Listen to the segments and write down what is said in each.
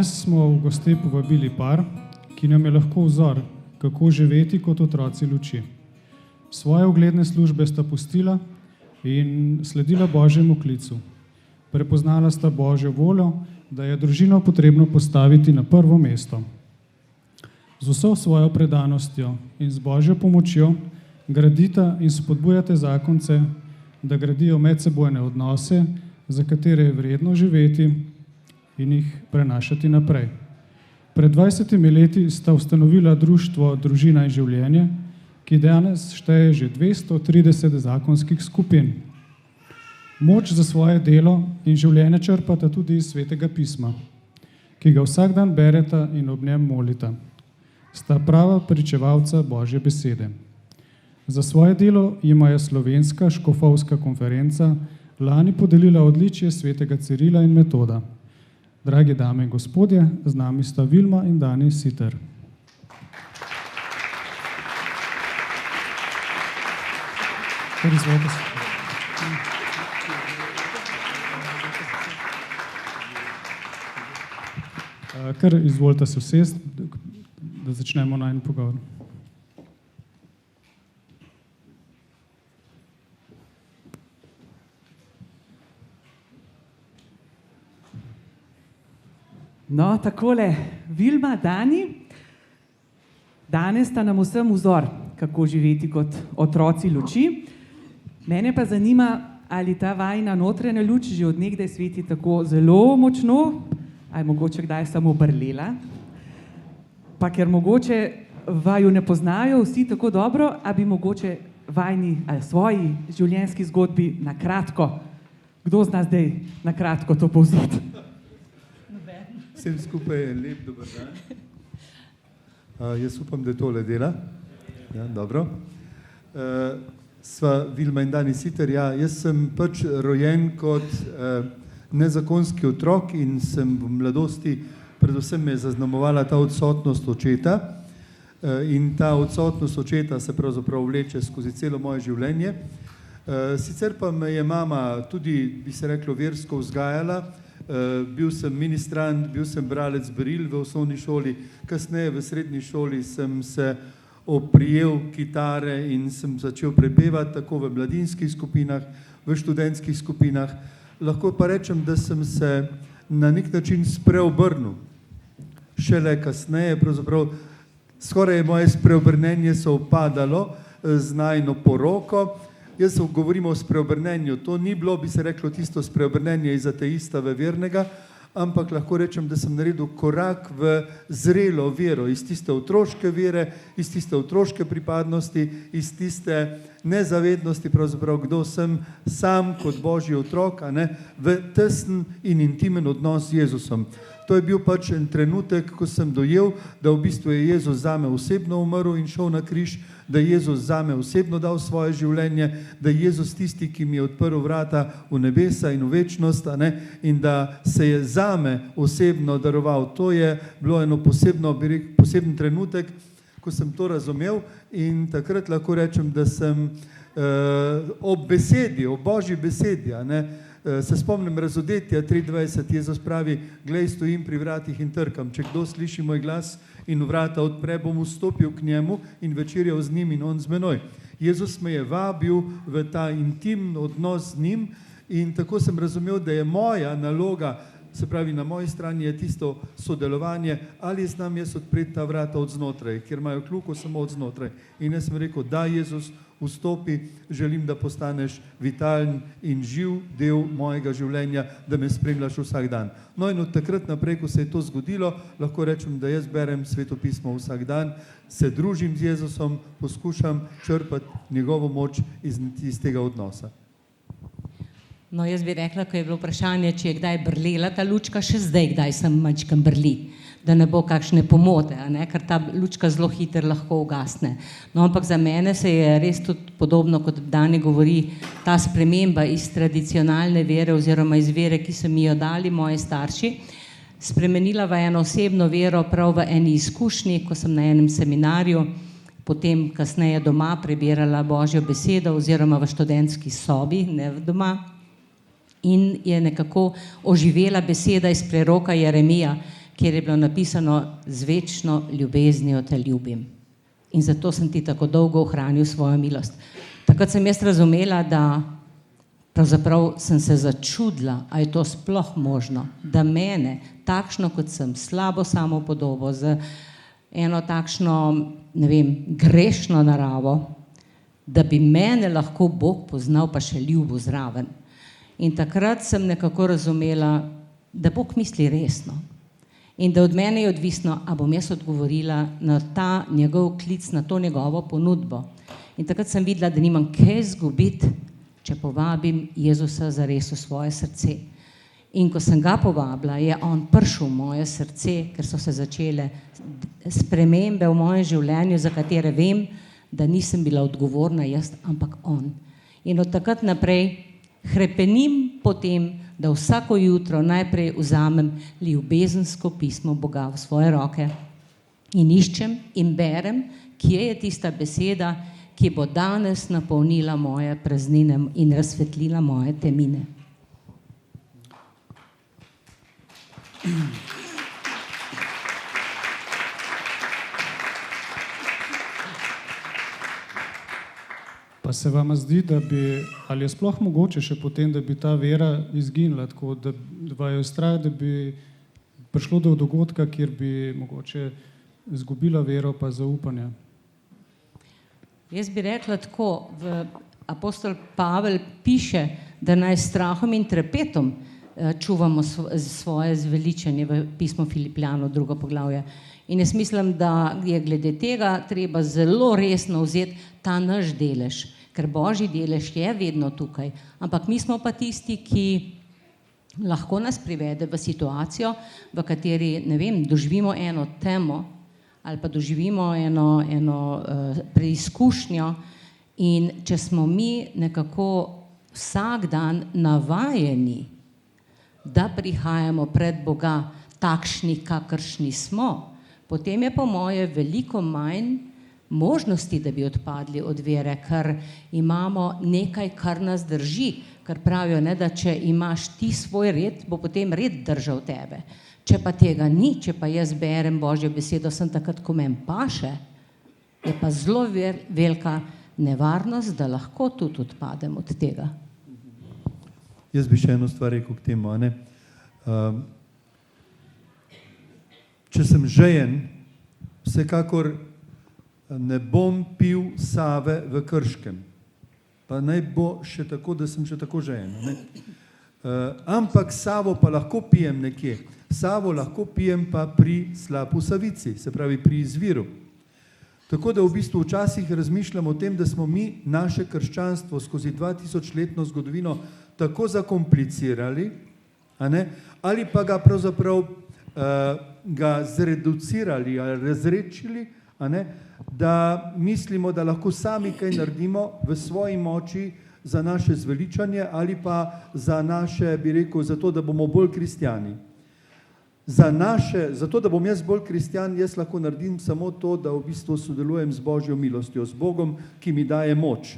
Danes smo v goste povabili par, ki nam je lahko vzor, kako živeti kot otroci luči. Svoje ugledne službe sta pustila in sledila Božjemu klicu. Prepoznala sta Božjo voljo, da je družino potrebno postaviti na prvo mesto. Z vso svojo predanostjo in z Božjo pomočjo gradita in spodbujate zakonce, da gradijo medsebojne odnose, za katere je vredno živeti in jih prenašati naprej. Pred 20 leti sta ustanovila društvo Družina in življenje, ki danes šteje že 230 zakonskih skupin. Moč za svoje delo in življenje črpata tudi iz Svetega pisma, ki ga vsak dan bereta in ob njem molita. Sta prava pričevalca Božje besede. Za svoje delo jima je Slovenska škofovska konferenca lani podelila odličje Svetega Cirila in Metoda. Dragi dame in gospodje, z nami sta Vilma in Dani Siter. Kar izvolite se usesti, da začnemo najin pogovor. No, takole, Vilma, Dani, danes sta nam vsem vzor, kako živeti kot otroci luči. Mene pa zanima, ali ta vajina notranja luč že od nekdaj sveti tako zelo močno, ali mogoče kdaj samo brlela, pa ker mogoče vaju ne poznajo vsi tako dobro, a bi mogoče vajni ali svoji življenjski zgodbi na kratko, kdo zna zdaj na kratko to povzeti? Vsem skupaj je lep dober dan. Jaz upam, da tole dela. Ja, dobro. Sva Vilma in Dani Siter. Ja, jaz sem pač rojen kot nezakonski otrok in sem v mladosti, predvsem me je zaznamovala ta odsotnost očeta. In ta odsotnost očeta se pravzaprav vleče skozi celo moje življenje. Sicer pa me je mama tudi, bi se reklo, versko vzgajala. Bil sem ministrant, bil sem bralec beril v osnovni šoli, kasneje v srednji šoli sem se oprijel kitare in sem začel prepevati tako v mladinskih skupinah, v študentskih skupinah. Lahko pa rečem, da sem se na nek način spreobrnil. Šele kasneje, pravzaprav skoraj moje spreobrnenje se upadalo z najino poroko. Jaz govorim o spreobrnenju. To ni bilo, bi se reklo, tisto spreobrnenje iz ateista v vernega, ampak lahko rečem, da sem naredil korak v zrelo vero, iz tiste otroške vere, iz tiste otroške pripadnosti, iz tiste nezavednosti, pravzaprav kdo sem sam kot Božji otrok, v tesen in intimen odnos z Jezusom. To je bil pač en trenutek, ko sem dojel, da v bistvu je Jezus zame osebno umrl in šel na križ, da je Jezus zame osebno dal svoje življenje, da je Jezus tisti, ki mi je odprl vrata v nebesa in v večnost, in da se je zame osebno daroval. To je bilo eno poseben trenutek, ko sem to razumel in takrat lahko rečem, da sem ob besedi, ob Božji besedi, se spomnim Razodetja 23, Jezus pravi, glej, stojim pri vratih in trkam, če kdo sliši moj glas in vrata odpre, bom vstopil k njemu in večerjal z njim in on z menoj. Jezus me je vabil v ta intimen odnos z njim in tako sem razumel, da je moja naloga, se pravi na moji strani je tisto sodelovanje, ali znam jaz odpreti ta vrata od znotraj, kjer imajo kljuko samo od znotraj. In jaz sem rekel, da Jezus, vstopi, želim, da postaneš vitalen in živ del mojega življenja, da me spremljaš vsak dan. No in od takrat naprej, ko se je to zgodilo, lahko rečem, da jaz berem Sveto pismo vsak dan, se družim z Jezusom, poskušam črpati njegovo moč iz tega odnosa. No, jaz bi rekla, ko je bilo vprašanje, če je kdaj brlela ta lučka, še zdaj kdaj sem mačkam brli, da ne bo kakšne pomote, ker ta lučka zelo hitro lahko ugasne. No, ampak za mene se je res tudi podobno, kot Dani govori, ta sprememba iz tradicionalne vere oziroma iz vere, ki so mi jo dali moji starši, spremenila v eno osebno vero prav v eni izkušnji, ko sem na enem seminarju, potem kasneje doma prebirala Božjo besedo oziroma v študentski sobi, ne doma. In je nekako oživela beseda iz preroka Jeremija, kjer je bilo napisano: z večno ljubeznijo te ljubim. In zato sem ti tako dolgo ohranil svojo milost. Takrat sem jaz razumela, da pravzaprav sem se začudila, a je to sploh možno, da mene, takšno kot sem, slabo samopodobo, z eno takšno, ne vem, grešno naravo, da bi mene lahko Bog poznal pa še ljubil zraven. In takrat sem nekako razumela, da Bog misli resno. In da od mene je odvisno, a bom jaz odgovorila na ta njegov klic, na to njegovo ponudbo. In takrat sem videla, da nimam kaj izgubiti, če povabim Jezusa zares v svoje srce. In ko sem ga povabila, je on prišel v moje srce, ker so se začele spremembe v mojem življenju, za katere vem, da nisem bila odgovorna jaz, ampak on. In od takrat naprej hrepenim po tem, da vsako jutro najprej vzamem ljubezensko pismo Boga v svoje roke in iščem in berem, kje je tista beseda, ki bo danes napolnila moje praznine in razsvetlila moje temine. Pa se vam zdi, da bi, ali je sploh mogoče še potem, da bi ta vera izginila, tako da je strah, da bi prišlo do dogodka, kjer bi mogoče izgubila vero pa zaupanje? Jaz bi rekla tako, apostol Pavel piše, da naj s strahom in trepetom čuvamo svoje zveličanje v pismu Filipjanov, 2. poglavje. In jaz mislim, da je glede tega treba zelo resno vzeti ta naš delež, ker Božji delež je vedno tukaj, ampak mi smo pa tisti, ki lahko nas privede v situacijo, v kateri, ne vem, doživimo eno temo ali pa doživimo eno preizkušnjo, in če smo mi nekako vsak dan navajeni, da prihajamo pred Boga takšni, kakršni smo, potem je po moje veliko manj možnosti, da bi odpadli od vere, ker imamo nekaj, kar nas drži, ker pravijo, ne, da če imaš ti svoj red, bo potem red držal tebe. Če pa tega ni, če pa jaz berem Božjo besedo, sem takrat, ko meni paše, je pa zelo velika nevarnost, da lahko tudi odpadem od tega. Jaz bi še eno stvar rekel k temu, ne? Če sem žejen, vsekakor ne bom pil Save v Krškem. Pa naj bo še tako, da sem še tako žejen. Ne? Ampak Savo pa lahko pijem nekje. Savo lahko pijem pa pri Slapu Savici, se pravi pri izviru. Tako da v bistvu včasih razmišljam o tem, da smo mi naše krščanstvo skozi 2000-letno zgodovino tako zakomplicirali, ali pa ga pravzaprav ga zreducirali ali razredčili, da mislimo, da lahko sami kaj naredimo v svoji moči za naše zveličanje ali pa za naše, bi rekel, za to, da bomo bolj kristjani. Zato, da bom jaz bolj kristjan, jaz lahko naredim samo to, da v bistvu sodelujem z Božjo milostjo, z Bogom, ki mi daje moč.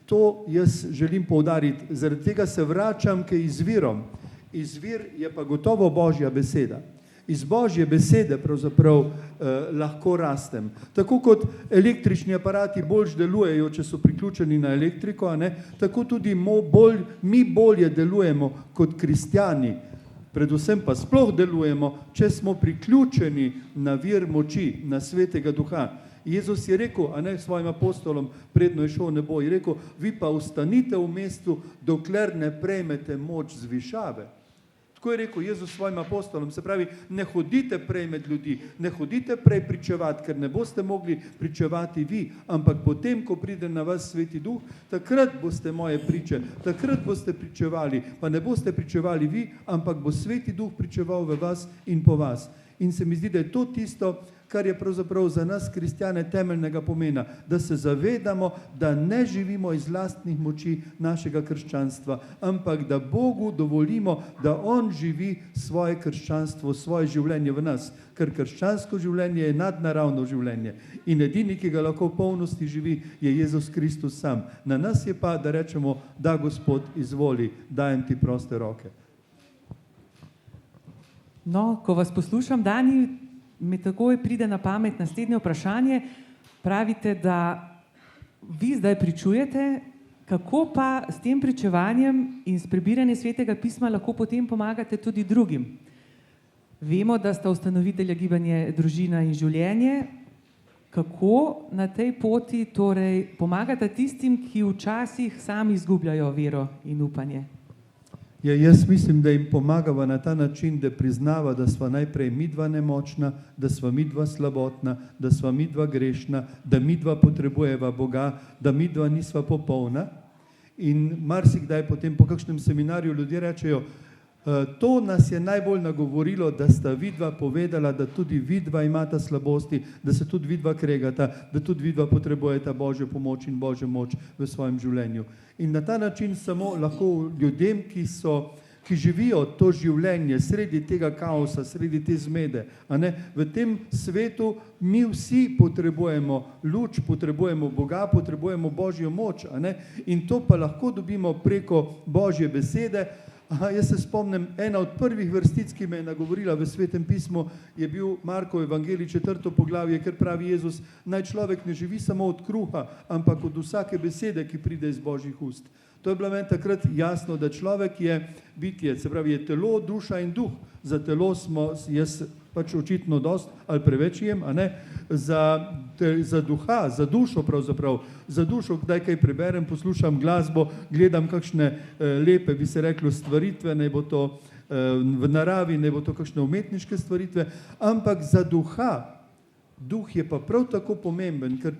To jaz želim poudariti, zaradi tega se vračam k izvirom. Izvir je pa gotovo Božja beseda. Iz Božje besede pravzaprav lahko rastem. Tako kot električni aparati bolj delujejo, če so priključeni na elektriko, tako tudi mi bolje delujemo kot kristjani. Predvsem pa sploh delujemo, če smo priključeni na vir moči, na Svetega Duha. Jezus je rekel, svojim apostolom, predno je šel v nebo, je rekel, vi pa ostanite v mestu, dokler ne prejmete moč z višave. Tako je rekel Jezus svojim apostolom, se pravi, ne hodite prej med ljudi, ne hodite prej pričevati, ker ne boste mogli pričevati vi, ampak potem, ko pride na vas Sveti Duh, takrat boste moje priče, takrat boste pričevali, pa ne boste pričevali vi, ampak bo Sveti Duh pričeval v vas in po vas. In se mi zdi, da je to tisto, kar je pravzaprav za nas kristjane temeljnega pomena, da se zavedamo, da ne živimo iz lastnih moči našega krščanstva, ampak da Bogu dovolimo, da On živi svoje krščanstvo, svoje življenje v nas, ker krščansko življenje je nadnaravno življenje in edini, ki ga lahko v polnosti živi, je Jezus Kristus sam. Na nas je pa, da rečemo, da Gospod izvoli, dajem ti proste roke. No, ko vas poslušam, Dani, mi takoj pride na pamet naslednje vprašanje. Pravite, da vi zdaj pričujete, kako pa s tem pričevanjem in s prebiranjem Svetega pisma lahko potem pomagate tudi drugim. Vemo, da sta ustanovitelja gibanja Družina in življenje. Kako na tej poti torej pomagate tistim, ki včasih sami izgubljajo vero in upanje? Ja, jaz mislim, da jim pomagava na ta način, da priznava, da sva najprej midva nemočna, da sva midva slabotna, da sva midva grešna, da midva potrebujeva Boga, da midva nisva popolna. In marsikdaj potem po kakšnem seminarju ljudje rečejo, to nas je najbolj nagovorilo, da sta vidva povedala, da tudi vidva imata slabosti, da se tudi vidva kregata, da tudi vidva potrebujeta Božjo pomoč in Božjo moč v svojem življenju. In na ta način samo lahko ljudem, ki živijo to življenje sredi tega kaosa, sredi te zmede, v tem svetu mi vsi potrebujemo luč, potrebujemo Boga, potrebujemo Božjo moč, in to pa lahko dobimo preko Božje besede. Jaz se spomnim, ena od prvih vrstic, ki me je nagovorila v Svetem pismu, je bil Markov evangelij 4. poglavje, ker pravi Jezus, naj človek ne živi samo od kruha, ampak od vsake besede, ki pride iz Božjih ust. To je bilo meni takrat jasno, da človek je bitje, se pravi je telo, duša in duh. Za telo smo, jaz pač očitno dost ali preveč jem, za duha, za dušo pravzaprav, za dušo, kdaj kaj preberem, poslušam glasbo, gledam kakšne lepe, bi se reklo, stvaritve, naj bo to v naravi, naj bo to kakšne umetniške stvaritve, ampak za duha, duh je pa prav tako pomemben, ker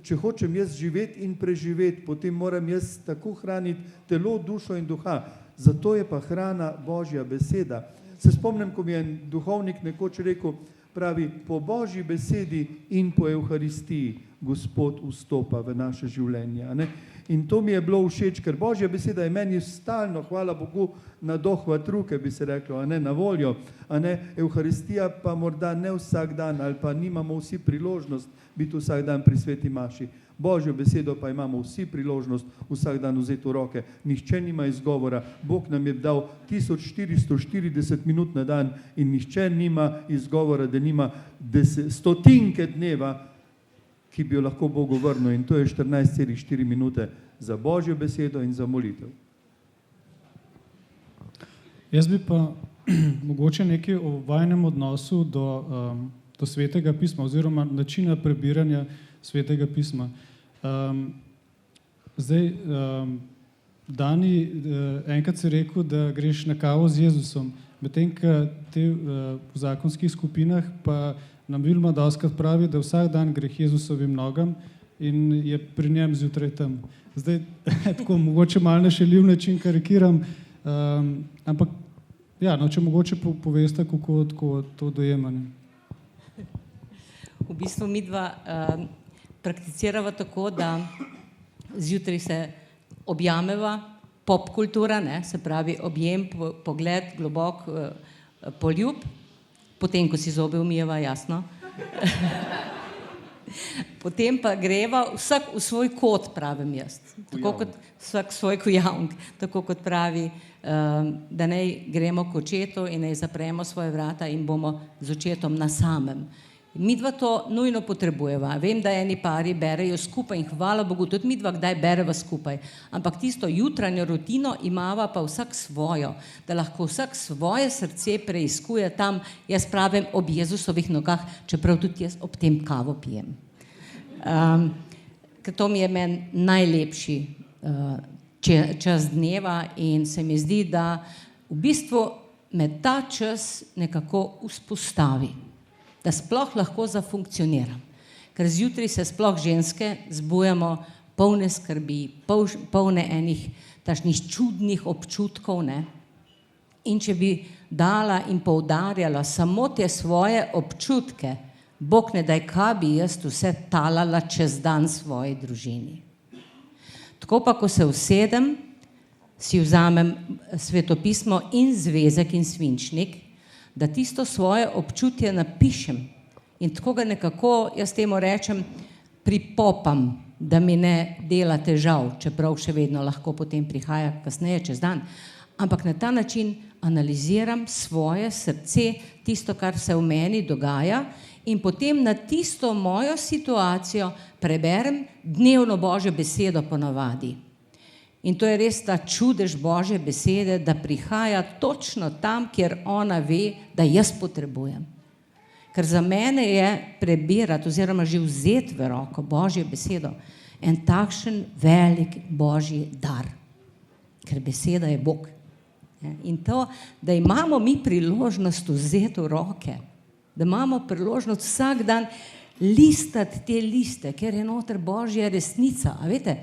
če hočem jaz živeti in preživeti, potem moram jaz tako hraniti telo, dušo in duha. Zato je pa hrana Božja beseda. Se spomnim, ko mi je duhovnik nekoč rekel, pravi, po Božji besedi in po Evharistiji Gospod vstopa v naše življenje. In to mi je bilo všeč, ker Božja beseda je meni stalno, hvala Bogu, na dohvat ruke, bi se reklo, na voljo. Evharistija pa morda ne vsak dan, ali pa nimamo vsi priložnost biti vsak dan pri sveti maši. Božjo besedo pa imamo vsi priložnost vsak dan vzeti v roke. Nihče nima izgovora. Bog nam je dal 1440 minut na dan in nihče nima izgovora, da nima stotinke dneva, ki bi jo lahko Bogu vrnil. In to je 14,4 minute za Božjo besedo in za molitev. Jaz bi pa mogoče nekaj o vajnem odnosu do Svetega pisma oziroma načina prebiranja Svetega pisma. Dani, enkrat si rekel, da greš na kavo z Jezusom, medtem ko v zakonskih skupinah pa nam Vilma dostikrat pravi, da vsak dan gre k Jezusovim nogam in je pri njem zjutraj tam. Zdaj, tako mogoče malo na šaljiv način karikiram, ampak ja, če mogoče poveste, kako to dojemanje. V bistvu midva prakticirava tako, da zjutraj se objameva, popkultura, se pravi objem, pogled, globok poljub, potem, ko si zobe umijeva, jasno. Potem pa greva vsak v svoj kot, pravim jaz. Tako kot vsak svoj kujavnik, tako kot pravi, da naj gremo k očetu in naj zapremo svoje vrata in bomo z očetom na samem. Midva to nujno potrebujeva. Vem, da eni pari berejo skupaj in hvala Bogu, tudi midva kdaj bereva skupaj. Ampak tisto jutranjo rutino imava pa vsak svojo, da lahko vsak svoje srce preiskuje tam, jaz pravim, ob Jezusovih nogah, čeprav tudi jaz ob tem kavo pijem. Ker to mi je meni najlepši čas dneva in se mi zdi, da v bistvu me ta čas nekako vzpostavi, da sploh lahko zafunkcioniram. Ker zjutraj se sploh ženske zbujamo polne skrbi, polne enih takšnih čudnih občutkov, In če bi dala in poudarjala samo te svoje občutke, Bog ne daj, kaj bi jaz vse talala čez dan svoji družini. Tako pa, ko se usedem, si vzamem svetopismo in zvezek in svinčnik, da tisto svoje občutje napišem in tako ga nekako, jaz temu rečem, pripopam, da mi ne dela težav, čeprav še vedno lahko potem prihaja kasneje čez dan, ampak na ta način analiziram svoje srce, tisto, kar se v meni dogaja, in potem na tisto mojo situacijo preberem dnevno Božjo besedo ponavadi. In to je res ta čudež Božje besede, da prihaja točno tam, kjer ona ve, da jaz potrebujem. Ker za mene je prebirati oziroma že vzeti v roko Božjo besedo en takšen velik Božji dar. Ker beseda je Bog. In to, da imamo mi priložnost vzeti v roke, da imamo priložnost vsak dan listati te liste, ker je noter Božja resnica. A veste,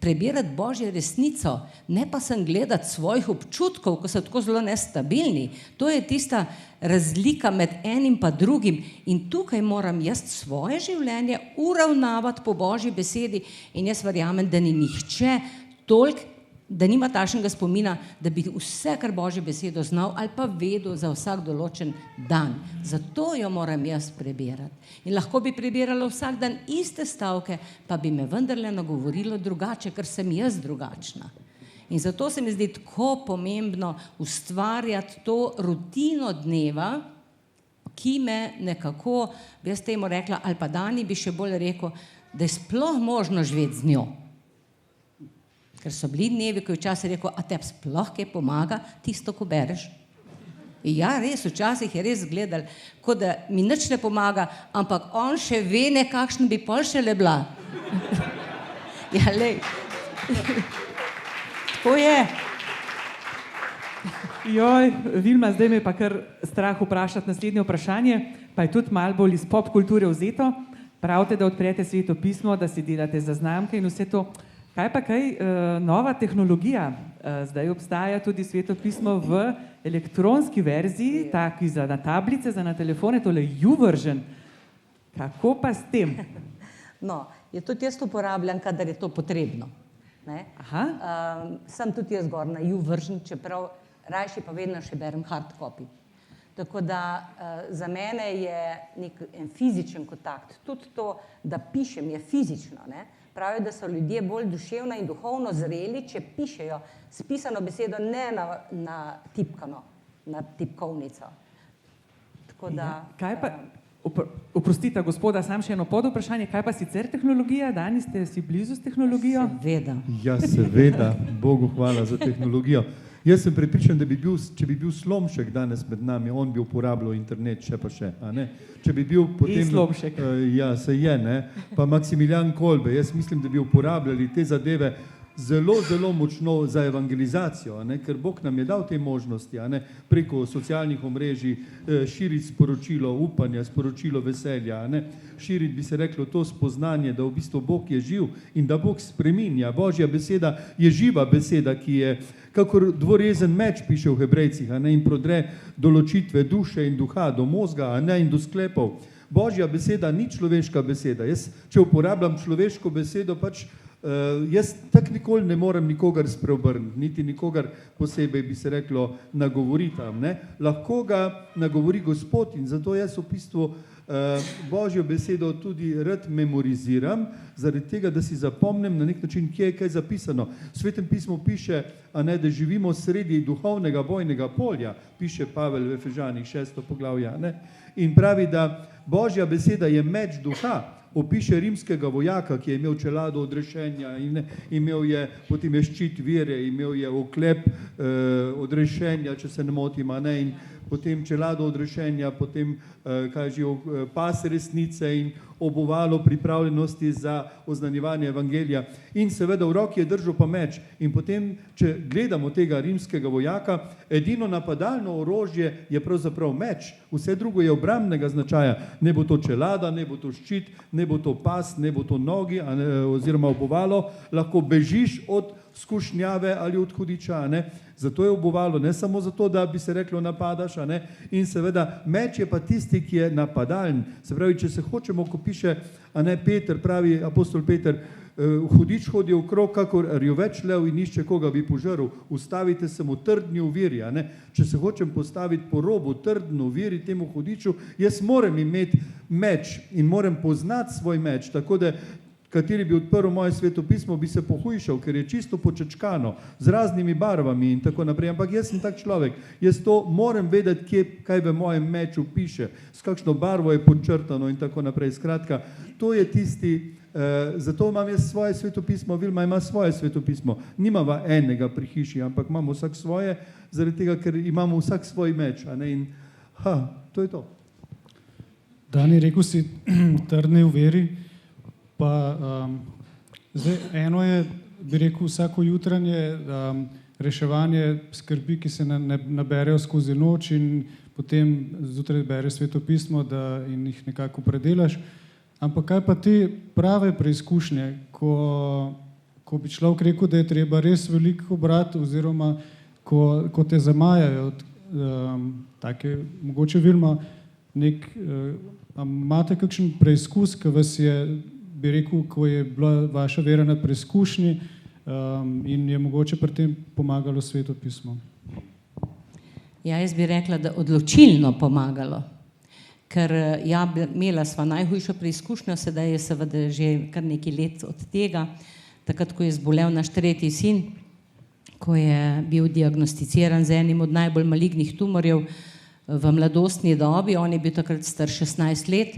prebirati Božjo resnico, ne pa sem gledati svojih občutkov, ko so tako zelo nestabilni. To je tista razlika med enim pa drugim. In tukaj moram jaz svoje življenje uravnavati po Božji besedi in jaz verjamem, da ni nihče toliko, da nima takšnega spomina, da bi vse, kar Božjo besedo znal ali pa vedel za vsak določen dan. Zato jo moram jaz prebirati. In lahko bi prebirala vsak dan iste stavke, pa bi me vendarle nagovorilo drugače, ker sem jaz drugačna. In zato se mi zdi tako pomembno ustvarjati to rutino dneva, ki me nekako, jaz temu rekla, ali pa Dani bi še bolj rekel, da je sploh možno živeti z njo. Ker so bili dnevi, ko je včasih rekel, a tebi sploh kaj pomaga tisto, ko bereš? Ja, res, včasih je res gledal, kot da mi nič ne pomaga, ampak on še ve nekakšen bi pol šele bila. Ja, lej. Tako je. Joj, Vilma, zdaj me pa kar strah vprašati naslednje vprašanje, pa je tudi malo bolj iz pop kulture vzeto. Pravite, da odprete Sveto pismo, da si delate zaznamke in vse to. Kaj pa nova tehnologija? Zdaj obstaja tudi Sveto pismo v elektronski verziji, taki za na tablice, za na telefone, tole YouVersion. Kako pa s tem? No, je tudi jaz uporabljam, kadar je to potrebno. Ne? Sem tudi jaz gor na YouVersion, čeprav rajši pa vedno še berem hard copy. Tako da za mene je en fizičen kontakt. Tudi to, da pišem, je fizično. Ne? Pravijo, da so ljudje bolj duševno in duhovno zreli, če pišejo s pisano besedo, ne na tipkano, na tipkovnico. Tako da... Kaj pa, oprostite, gospoda, sam še eno podvprašanje, kaj pa sicer tehnologija? Dani, ste si blizu s tehnologijo? Seveda. Ja, seveda, Bogu hvala za tehnologijo. Jaz sem prepričan, da če bi bil Slomšek danes med nami, on bi uporabljal internet, še pa še. A ne? Če bi bil potem... In Slomšek. Ja, se je, ne? Pa Maksimilijan Kolbe, jaz mislim, da bi uporabljali te zadeve zelo, zelo močno za evangelizacijo, a ne? Ker Bog nam je dal te možnosti, a ne? Preko socialnih omrežij širiti sporočilo upanja, sporočilo veselja, a ne? Širiti bi se reklo to spoznanje, da v bistvu Bog je živ in da Bog spreminja. Božja beseda je živa beseda, ki je kakor dvorezen meč, piše v Hebrejcih, a ne, in prodre določitve duše in duha, do mozga, a ne, in do sklepov. Božja beseda ni človeška beseda. Jaz, če uporabljam človeško besedo, pač jaz tak nikoli ne morem nikogar spreobrniti, niti nikogar posebej bi se reklo nagovoriti, ne. Lahko ga nagovori Gospod in zato jaz v bistvu Božjo besedo tudi rad memoriziram, zaradi tega, da si zapomnim na nek način, kje je kaj zapisano. V Svetem pismu piše, a ne, da živimo sredi duhovnega bojnega polja, piše Pavel v Efežanih 6. poglavje, ne, in pravi, da Božja beseda je meč duha. Opiše rimskega vojaka, ki je imel čelado odrešenja in imel je, potem je ščit vere, imel je oklep odrešenja, če se ne motim, a ne, in potem čelado odrešenja, potem pas resnice in obuvalo pripravljenosti za oznanjevanje evangelija. In seveda v roki je držal pa meč. In potem, če gledamo tega rimskega vojaka, edino napadalno orožje je pravzaprav meč. Vse drugo je obrambnega značaja. Ne bo to čelada, ne bo to ščit, ne bo to pas, ne bo to nogi, oziroma obuvalo. Lahko bežiš od skušnjave ali od hudiča, ne. Zato je obuvalo, ne samo zato, da bi se reklo napadaš, a ne. In seveda meč je pa tisti, ki je napadalen. Se pravi, če se hočemo, ko piše, a ne, Peter, pravi apostol Peter, hudič hodi okrog, kakor rjoveč lev in išče, koga bi požrl. Ustavite se mu trdni oviri, a ne. Če se hočem postaviti po robu trdno oviri temu hudiču, jaz moram imeti meč in moram poznati svoj meč, tako da kateri bi odprl moje svetopismo, bi se pohujšal, ker je čisto počečkano, z raznimi barvami in tako naprej. Ampak jaz sem tak človek, jaz to moram vedeti, kaj v mojem meču piše, s kakšno barvo je podčrtano in tako naprej. Skratka, to je tisti, zato imam jaz svoje svetopismo, Vilma ima svoje svetopismo. Nimava enega pri hiši, ampak imamo vsak svoje, zaradi tega, ker imamo vsak svoj meč. A ne? In to je to. Dani, rekel si, trdni v veri, pa zdaj eno je, bi rekel, vsako jutranje reševanje skrbi, ki se naberejo skozi noč in potem zjutraj bereš svetopismo in jih nekako predelaš. Ampak kaj pa te prave preizkušnje, ko bi človek rekel, da je treba res veliko brati oziroma ko te zamajajo, take, mogoče Vilma, imate kakšen preizkus, ki vas je, bi rekel, ko je bila vaša vera na preizkušnji in je mogoče pri tem pomagalo svetopismo? Ja, jaz bi rekla, da odločilno pomagalo, ker imela sva najhujšo preizkušnjo, sedaj je seveda že kar nekaj let od tega, takrat, ko je zbolel naš tretji sin, ko je bil diagnosticiran z enim od najbolj malignih tumorjev v mladostni dobi, on je bil takrat star 16 let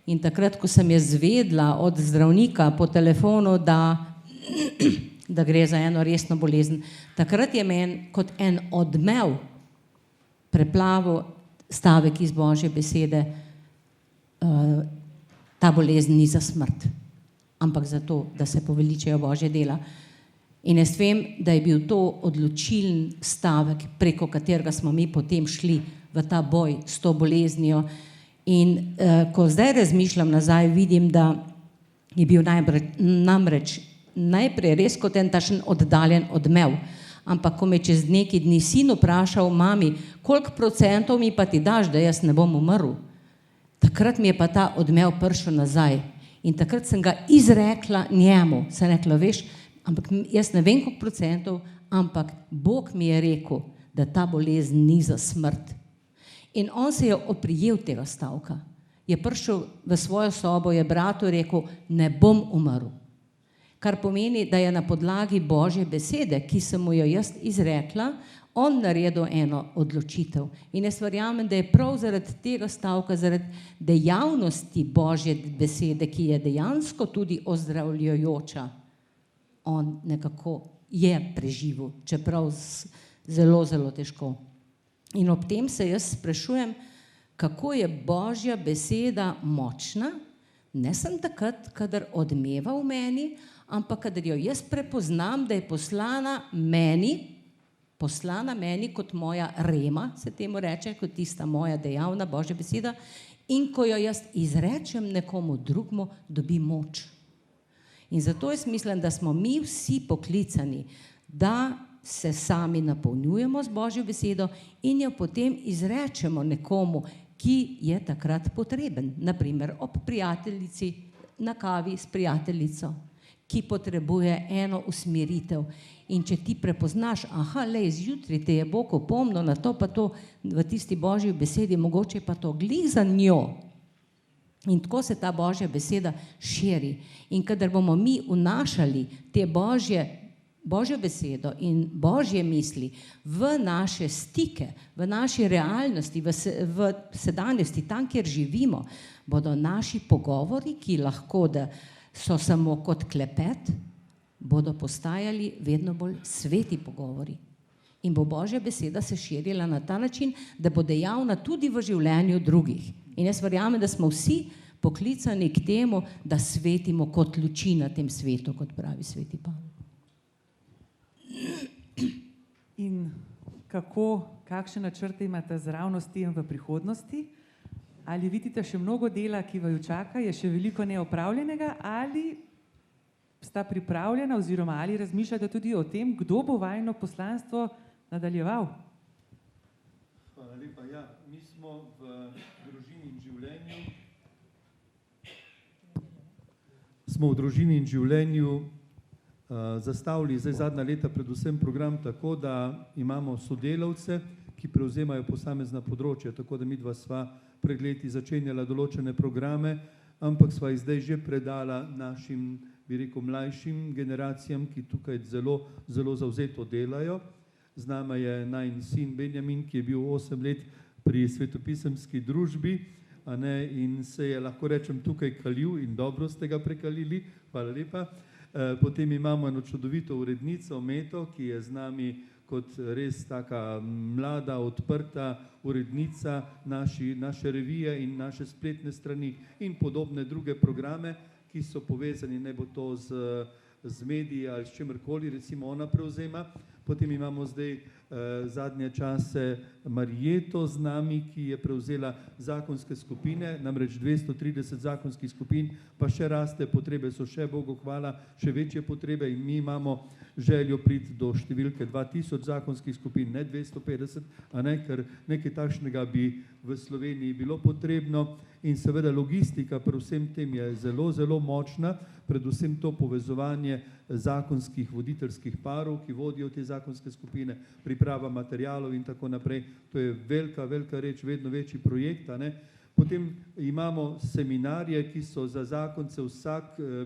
in takrat, ko sem jaz zvedla od zdravnika po telefonu, da gre za eno resno bolezen, takrat je meni kot en odmev preplavil stavek iz Božje besede, ta bolezen ni za smrt, ampak zato, da se poveličajo Božje dela. In jaz vem, da je bil to odločilen stavek, preko katerega smo mi potem šli v ta boj s to boleznijo. In ko zdaj razmišljam nazaj, vidim, da je bil namreč najprej res kot en tašen oddaljen odmev. Ampak ko me čez neki dni sin vprašal, mami, koliko procentov mi pa ti daš, da jaz ne bom umrl, takrat mi je pa ta odmev prišel nazaj. In takrat sem ga izrekla njemu. Sem rekla, veš, ampak jaz ne vem, koliko procentov, ampak Bog mi je rekel, da ta bolezen ni za smrt. In on se je oprijel tega stavka. Je prišel v svojo sobo, je bratu rekel, ne bom umrl. Kar pomeni, da je na podlagi Božje besede, ki sem mu jo jaz izrekla, on naredil eno odločitev. In jaz verjamem, da je prav zaradi tega stavka, zaradi dejavnosti Božje besede, ki je dejansko tudi ozdravljajoča, on nekako je preživel, čeprav zelo, zelo težko. In ob tem se jaz sprašujem, kako je Božja beseda močna, ne sem takrat, kadar odmeva v meni, ampak kadar jo jaz prepoznam, da je poslana meni kot moja rema, se temu reče, kot tista moja dejavna Božja beseda, in ko jo jaz izrečem nekomu drugmu, dobi moč. In zato jaz mislim, da smo mi vsi poklicani, da se sami napolnjujemo z Božjo besedo in jo potem izrečemo nekomu, ki je takrat potreben. Naprimer ob prijateljici na kavi s prijateljico, ki potrebuje eno usmeritev. In če ti prepoznaš, zjutraj te je Bog opomnil na to pa to v tisti Božji besedi, mogoče pa to glih za njo. In tako se ta Božja beseda širi. In kadar bomo mi vnašali te Božjo besedo in Božje misli v naše stike, v naši realnosti, v sedanjosti, tam, kjer živimo, bodo naši pogovori, ki lahko da so samo kot klepet, bodo postajali vedno bolj sveti pogovori. In bo Božja beseda se širila na ta način, da bo dejavna tudi v življenju drugih. In jaz verjamem, da smo vsi poklicani k temu, da svetimo kot luči na tem svetu, kot pravi sveti Pavel. In kakšne načrte imate zravno s tem v prihodnosti? Ali vidite še mnogo dela, ki vaju čaka, je še veliko neopravljenega, ali sta pripravljena oziroma ali razmišljate tudi o tem, kdo bo vajino poslanstvo nadaljeval? Hvala lepa. Ja, mi smo v Družini in življenju zastavili zdaj zadnja leta predvsem program tako, da imamo sodelavce, ki prevzemajo posamezna področja, tako da midva sva pred leti začenjala določene programe, ampak sva jih zdaj že predala našim bi rekel, mlajšim generacijam, ki tukaj zelo zavzeto delajo. Z nama je najin sin Benjamin, ki je bil 8 let pri svetopisemski družbi, a ne, in se je, lahko rečem, tukaj kalil in dobro ste ga prekalili, hvala lepa. Potem imamo eno čudovito urednico Meto, ki je z nami kot res taka mlada, odprta urednica naše revije in naše spletne strani in podobne druge programe, ki so povezani, ne bo to z mediji ali s čemerkoli, recimo ona prevzema. Potem imamo zdaj zadnje čase Marijeto z nami, ki je prevzela zakonske skupine, namreč 230 zakonskih skupin, pa še raste, potrebe so še, Bogu hvala, še večje potrebe in mi imamo željo priti do številke 2000 zakonskih skupin, ne 250, a ne, ker nekaj takšnega bi v Sloveniji bilo potrebno in seveda logistika pri vsem tem je zelo močna, predvsem to povezovanje zakonskih voditeljskih parov, ki vodijo te zakonske skupine, priprava materialov in tako naprej. To je velika reč, vedno večji projekt, a ne. Potem imamo seminarje, ki so za zakonce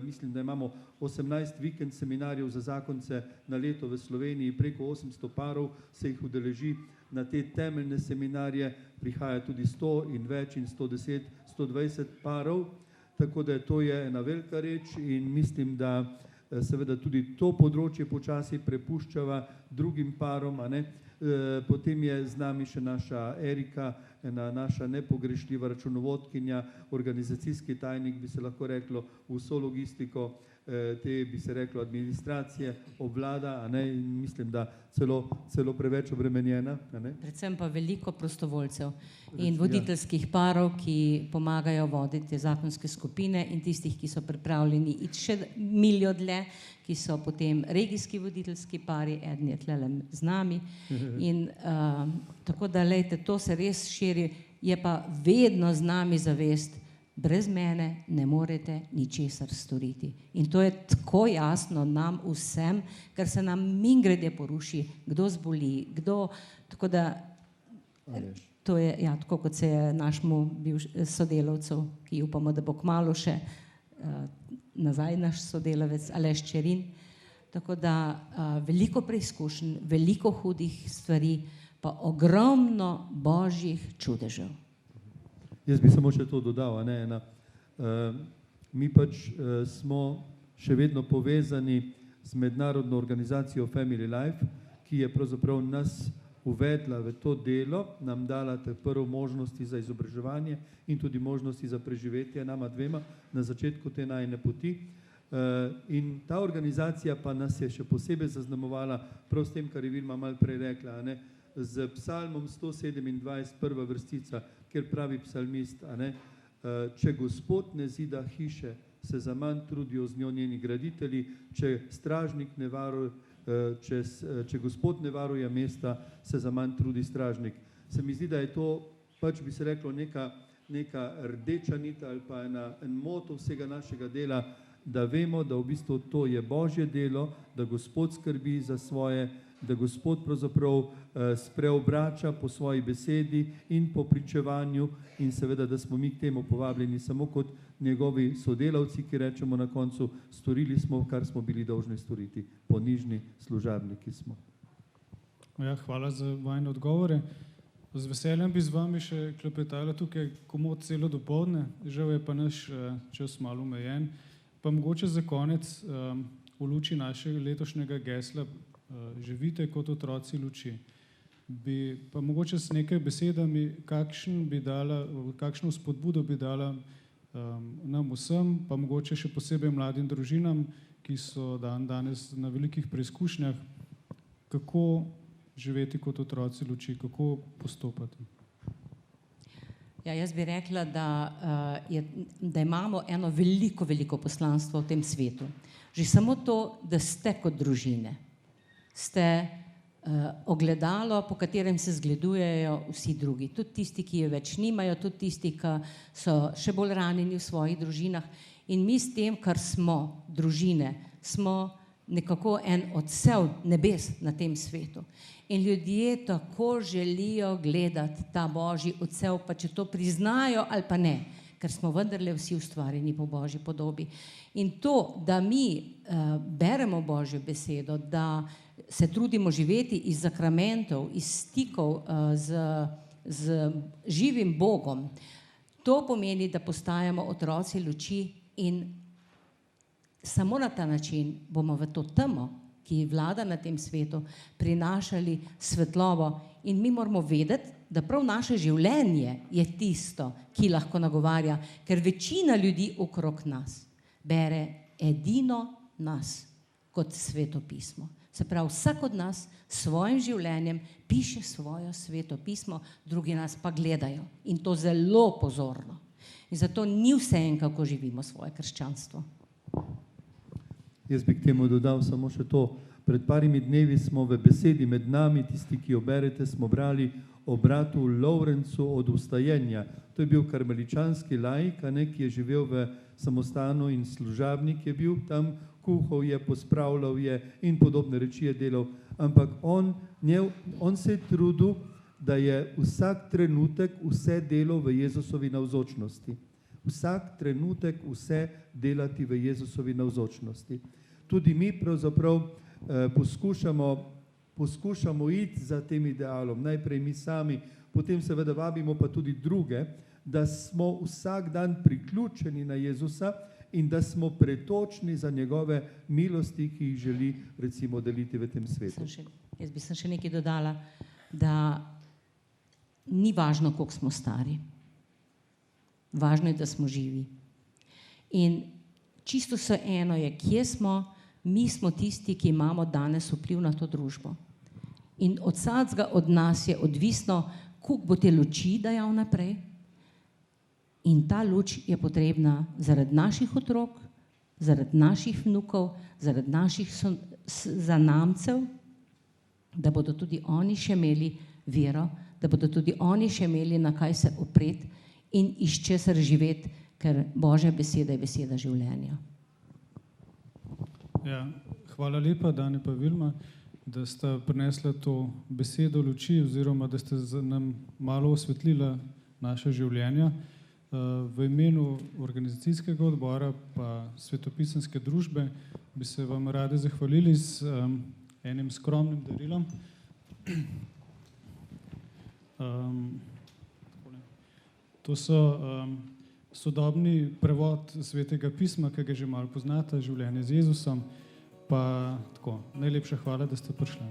mislim, da imamo 18 vikend seminarjev za zakonce na leto v Sloveniji, preko 800 parov se jih udeleži na te temeljne seminarje, prihaja tudi 100 in več in 110, 120 parov, tako da to je ena velika reč in mislim, da seveda tudi to področje počasi prepuščava drugim parom, a ne. Potem je z nami še naša Erika, ena naša nepogrešljiva računovodkinja, organizacijski tajnik, bi se lahko reklo, vso logistiko te, bi se reklo, administracije obvlada, a ne, in mislim, da celo preveč obremenjena, a ne. Predvsem pa veliko prostovoljcev in voditeljskih parov, ki pomagajo voditi zakonske skupine in tistih, ki so pripravljeni iti še miljo dlje, ki so potem regijski voditeljski pari, eden je tlele z nami in tako da, lejte, to se res širi, je pa vedno z nami zavest, brez mene ne morete ničesar storiti. In to je tako jasno nam vsem, ker se nam mingrede poruši, kdo zboli, tako da to je, ja, tako kot se je našemu sodelavcu, ki upamo, da bo kmalu še nazaj naš sodelavec Aleš Čerin, tako da veliko preizkušenj, veliko hudih stvari, pa ogromno božjih čudežev. Jaz bi samo še to dodal, a ne, mi pač smo še vedno povezani z mednarodno organizacijo Family Life, ki je pravzaprav nas uvedla v to delo, nam dala te prvo možnosti za izobraževanje in tudi možnosti za preživetje nama dvema na začetku te najine poti. In ta organizacija pa nas je še posebej zaznamovala prav s tem, kar je Vilma malo prej rekla, a ne, z psalmom 127, prva vrstica, kjer pravi psalmist, a ne, če Gospod ne zida hiše, se zaman trudijo z njo njeni graditelji, če stražnik ne varuje, če Gospod ne varuje mesta, se zaman trudi stražnik. Se mi zdi, da je to, pač bi se reklo, neka rdeča nit ali pa en moto vsega našega dela, da vemo, da v bistvu to je Božje delo, da Gospod skrbi za svoje, da Gospod pravzaprav spreobrača po svoji besedi in po pričevanju in seveda, da smo mi k temu povabljeni samo kot njegovi sodelavci, ki rečemo na koncu, storili smo, kar smo bili dolžni storiti, ponižni služabniki smo. Ja, hvala za vajne odgovore. Z veseljem bi z vami še klepetala tukaj komot celo dopoldne, žal je pa naš čas malo omejen. Pa mogoče za konec v luči našega letošnjega gesla živite kot otroci luči. Bi pa mogoče s nekaj besedami, kakšno spodbudo bi dala nam vsem, pa mogoče še posebej mladim družinam, ki so danes na velikih preizkušnjah, kako živeti kot otroci luči, kako postopati. Ja, jaz bi rekla, da imamo eno veliko poslanstvo v tem svetu. Že samo to, da ste kot družine, ste ogledalo, po katerem se zgledujejo vsi drugi. Tudi tisti, ki je več nimajo, tudi tisti, ki so še bolj ranjeni v svojih družinah. In mi s tem, kar smo družine, smo nekako en odsev nebes na tem svetu. In ljudje tako želijo gledati ta božji odsev, pa če to priznajo ali pa ne. ker smo vendarle vsi ustvarjeni po Božji podobi. In to, da mi beremo Božjo besedo, da se trudimo živeti iz sakramentov, iz stikov z živim Bogom, to pomeni, da postajamo otroci luči in samo na ta način bomo v to temo, ki vlada na tem svetu, prinašali svetlobo. In mi moramo vedeti, da prav naše življenje je tisto, ki lahko nagovarja, ker večina ljudi okrog nas bere edino nas kot Sveto pismo. Se pravi, vsak od nas s svojim življenjem piše svojo Sveto pismo, drugi nas pa gledajo in to zelo pozorno. In zato ni vseeno, kako živimo svoje krščanstvo. Jaz bi k temu dodal samo še to. Pred parimi dnevi smo v besedi med nami, tisti, ki jo berete, smo brali o bratu Lovrencu od Ustajenja. To je bil karmeličanski laik, ki je živel v samostanu in služabnik je bil tam, kuhal je, pospravljal je in podobne reči je delal. Ampak on se je trudil, da je vsak trenutek vse delal v Jezusovi navzočnosti. Vsak trenutek vse delati v Jezusovi navzočnosti. Tudi mi pravzaprav poskušamo iti za tem idealom, najprej mi sami, potem seveda vabimo pa tudi druge, da smo vsak dan priključeni na Jezusa in da smo pretočni za njegove milosti, ki jih želi recimo deliti v tem svetu. Jaz bi sem še nekaj dodala, da ni važno, koliko smo stari. Važno je, da smo živi. In čisto vseeno je, kje smo, mi smo tisti, ki imamo danes vpliv na to družbo. In od vsakega od nas je odvisno, koliko bo te luči dajal naprej. In ta luč je potrebna zaradi naših otrok, zaradi naših vnukov, zaradi naših zanamcev, da bodo tudi oni še imeli vero, da bodo tudi oni še imeli na kaj se opreti in iz česar živeti, ker Božja beseda je beseda življenja. Ja, hvala lepa, Dani pa Vilma, da sta prinesla to besedo luči oziroma da ste nam malo osvetlila naše življenja. V imenu organizacijskega odbora pa Svetopisemske družbe bi se vam radi zahvalili z enim skromnim darilom. To so sodobni prevod Svetega pisma, ki ga že malo poznate, Življenje z Jezusom. Pa tako, najlepša hvala, da ste prišli.